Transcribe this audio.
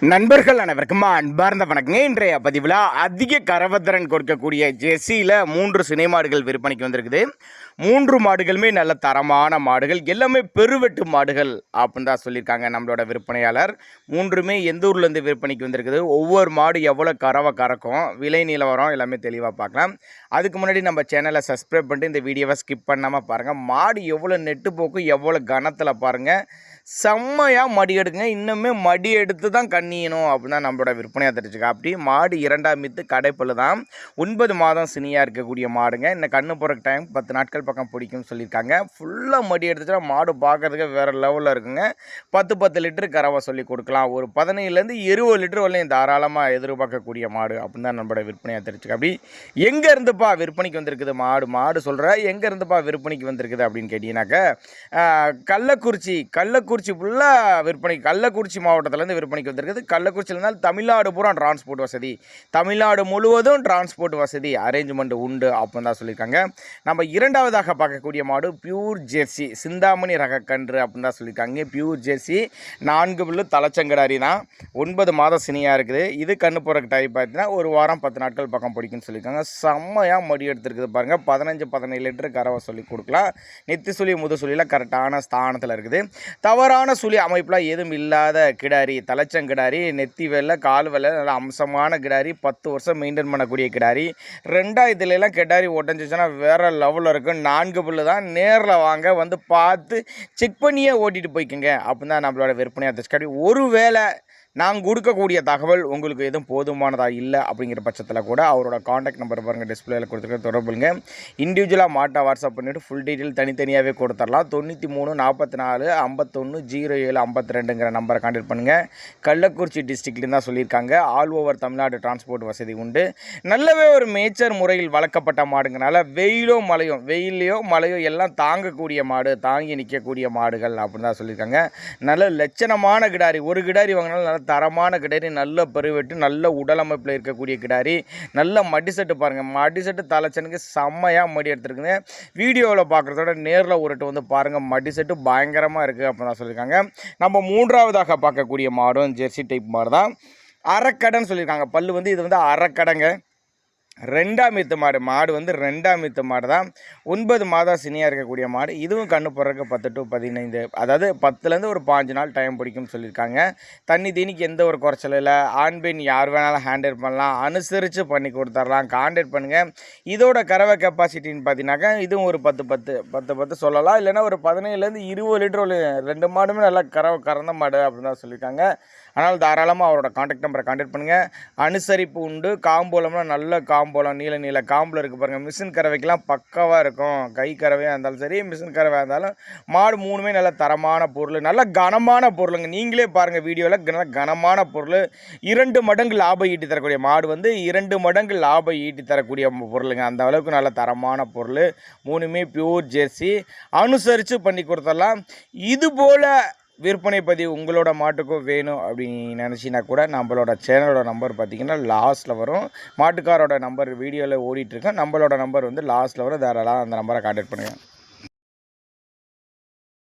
நண்பர்கள் அனைவருக்கும் அன்பார்ந்த வணக்கங்க. இன்றைய பதிவில் அதிக கரவத்திறன் கொடுக்கக்கூடிய ஜெர்சியில் 3 சினை மாடுகள் விற்பனைக்கு வந்திருக்குது. 3 மாடுகளுமே நல்ல தரமான மாடுகள், எல்லாமே பெருவெட்டு மாடுகள் அப்படின்னு தான் சொல்லியிருக்காங்க நம்மளோட விற்பனையாளர். 3மே எந்த ஊர்லேருந்து விற்பனைக்கு வந்திருக்குது, ஒவ்வொரு மாடு எவ்வளோ கறவை கறக்கும், விலை நிலவரம் எல்லாமே தெளிவாக பார்க்கலாம். அதுக்கு முன்னாடி நம்ம சேனலை சப்ஸ்கிரைப் பண்ணிட்டு இந்த வீடியோவை ஸ்கிப் பண்ணாமல் பாருங்கள். மாடு எவ்வளோ நெட்டு போக்கு, எவ்வளோ கனத்தில் பாருங்கள், செம்மையாக மடி எடுக்குங்க. இன்னுமே மடி எடுத்து தான் கண்ணியணும் அப்படின்னு தான் நம்மளோட விற்பனையாக தெரிஞ்சுக்கா. அப்படி மாடு 2ஆம் மீத்து கடைப்பல் தான், 9 மாதம் சினியாக இருக்கக்கூடிய மாடுங்க. இந்த கண்ணு போகிற டைம் 10 நாட்கள் பக்கம் பிடிக்கும்னு சொல்லியிருக்காங்க. ஃபுல்லாக மடி எடுத்துச்சுன்னா மாடு பார்க்கறதுக்கு வேறு லெவலில் இருக்குங்க. 10 லிட்டரு கறவை சொல்லி கொடுக்கலாம். ஒரு 15லேருந்து 20 லிட்டர் வரலையும் தாராளமாக எதிர்பார்க்கக்கூடிய மாடு அப்படின்னு தான் நம்மளோட விற்பனையாக தெரிஞ்சுக்கா. அப்படி எங்கே இருந்துப்பா விற்பனைக்கு வந்திருக்குது மாடு சொல்கிற, எங்கே இருந்துப்பா விற்பனைக்கு வந்திருக்குது அப்படின்னு கேட்டிங்கனாக்கா, கள்ளக்குறிச்சி ஃபுல்லாக விற்பனைக்கு, கள்ளக்குறிச்சி மாவட்டத்திலேருந்து விற்பனைக்கு வந்திருக்குது. கள்ளக்குறிச்சியிலேருந்து தமிழ்நாடு பூரா டிரான்ஸ்போர்ட் வசதி, தமிழ்நாடு முழுவதும் டிரான்ஸ்போர்ட் வசதி அரேஞ்ச்மெண்ட் உண்டு அப்படின்னு தான் சொல்லியிருக்காங்க. நம்ம 2வதாக பார்க்கக்கூடிய மாடு பியூர் ஜெர்சி சிந்தாமணி ரக கன்று அப்படின்னு தான் சொல்லியிருக்காங்க. பியூர் ஜெர்சி 4 புல்லு தலைச்சங்கடாரி தான், 9 மாதம் சினியாக இருக்குது. இது கண்ணு போகிற டைப் பார்த்தீங்கன்னா ஒரு வாரம் 10 நாட்கள் பக்கம் பிடிக்குன்னு சொல்லியிருக்காங்க. செம்மையாக மடி எடுத்துருக்குது பாருங்கள். 15 லிட்டரு கறவை சொல்லி கொடுக்கலாம். நெத்தி சுழி முது சுழியில் கரெக்டான ஸ்தானத்தில் இருக்குது. தவறான சுழி அமைப்பில் எதுவும் இல்லாத கிடாரி, தலைச்சங்கிடாரி, நெத்தி வெள்ளை கால் வெள்ளை நல்ல அம்சமான கிடாரி, 10 வருஷம் மெயின்டைன் பண்ணக்கூடிய கிடாரி. 2ஆம் கிடாரி ஒட்டஞ்சிச்சுன்னா வேறு லெவலில் இருக்கும். 4 புல்லு தான், நேரில் வாங்க வந்து பார்த்து செக் பண்ணியே ஓட்டிகிட்டு போய்க்குங்க அப்படின்னு தான் நம்மளோட விற்பனையாக இருந்துச்சு. ஒருவேளை நாங்கள் கொடுக்கக்கூடிய தகவல் உங்களுக்கு எதுவும் போதுமானதாக இல்லை அப்படிங்கிற பட்சத்தில் கூட அவரோட காண்டாக்ட் நம்பர் பாருங்கள், டிஸ்பிளேயில் கொடுத்துருக்க தொடர்புங்க. இண்டிவிஜுவலாக மாட்டை வாட்ஸ்அப் பண்ணிவிட்டு ஃபுல் டீட்டெயில் தனித்தனியாகவே கொடுத்துடலாம். 93 44 51 07 52ங்கிற நம்பரை கான்டாக்ட் பண்ணுங்கள். கள்ளக்குறிச்சி டிஸ்ட்ரிக்ட்லேருந்து தான் சொல்லியிருக்காங்க. ஆல் ஓவர் தமிழ்நாடு டிரான்ஸ்போர்ட் வசதி உண்டு. நல்லவே ஒரு மேய்ச்சர் முறையில் வளர்க்கப்பட்ட மாடுங்கனால வெயிலையோ மழையோ எல்லாம் தாங்கக்கூடிய மாடு, தாங்கி நிற்கக்கூடிய மாடுகள் அப்படின்னு தான் சொல்லியிருக்காங்க. நல்ல லட்சணமான கிடாரி, ஒரு கிடாரி வாங்கினாலும் நல்ல தரமான கிடாரி, நல்ல பெருவெட்டு, நல்ல உடலமைப்பில் இருக்கக்கூடிய கிடாரி, நல்ல மடி செட்டு பாருங்கள். மடி செட்டு தலைச்சனுக்கு செம்மையாக மடி எடுத்துருக்குங்க. வீடியோவில் பார்க்குறதோட நேரில் ஒருட்டு வந்து பாருங்கள், மடி செட்டு பயங்கரமாக இருக்குது அப்படின்னு தான் சொல்லியிருக்காங்க. நம்ம 3வதாக பார்க்கக்கூடிய மாடும் ஜெர்சி டைப் மாடு தான். அரைக்கடைன்னு சொல்லியிருக்காங்க. பல்லு வந்து இது வந்து அரைக்கடைங்க. 2ஆம் மீத்து மாடு வந்து 2ஆம் மீத்து மாடு தான். 9 மாதம் சினியாக இருக்கக்கூடிய மாடு. இதுவும் கண்ணு போடுறதுக்கு 10 to 15, அதாவது 10லேருந்து ஒரு 5 நாள் டைம் பிடிக்கும்னு சொல்லியிருக்காங்க. தண்ணி தீனிக்கு எந்த ஒரு குறைச்சலும் இல்லை. ஆண் பெண் யார் வேணாலும் ஹேண்டில் பண்ணலாம், அனுசரித்து பண்ணி கொடுத்துடலாம். கான்டாக்ட் பண்ணுங்கள். இதோட கறவை கெப்பாசிட்டின்னு பார்த்தீங்கன்னாக்கா இதுவும் ஒரு 10 சொல்லலாம். இல்லைன்னா ஒரு 15லேருந்து 20 லிட்டர். 2 மாடுமே நல்லா கறந்த மாடு அப்படின்னு தான் சொல்லியிருக்காங்க. அதனால் தாராளமாக அவரோட கான்டாக்ட் நம்பரை கான்டாக்ட் பண்ணுங்கள். அனுசரிப்பு உண்டு. காம்போலம்னா நல்ல காம்போலம், நீல காம்பில் இருக்குது பாருங்கள். மிஷின் கறவைக்கெல்லாம் பக்காவாக இருக்கும். கை கறவையாக இருந்தாலும் சரி, மிஷின் கறவையாக இருந்தாலும் மாடு 3மே நல்ல தரமான பொருள், நல்ல கனமான பொருளுங்க. நீங்களே பாருங்கள் வீடியோவில், நல்ல கனமான பொருள். 2 மடங்கு லாபம் ஈட்டி தரக்கூடிய மாடு வந்து 2 மடங்கு லாபம் ஈட்டி தரக்கூடிய பொருளுங்க. அந்த அளவுக்கு நல்ல தரமான பொருள். 3மே பியூர் ஜெர்சி. அனுசரித்து பண்ணி கொடுத்துடலாம். இதுபோல் விற்பனை பதிவு உங்களோட மாட்டுக்கும் வேணும் அப்படின்னு நினச்சின்னா கூட நம்மளோட சேனலோட நம்பர் பார்த்திங்கன்னா லாஸ்ட்டில் வரும். மாட்டுக்காரோட நம்பர் வீடியோவில் ஓடிட்டுருக்கேன். நம்மளோட நம்பர் வந்து லாஸ்ட்டில் வரும். தாராளமாக அந்த நம்பரை கான்டாக்ட் பண்ணுங்கள்.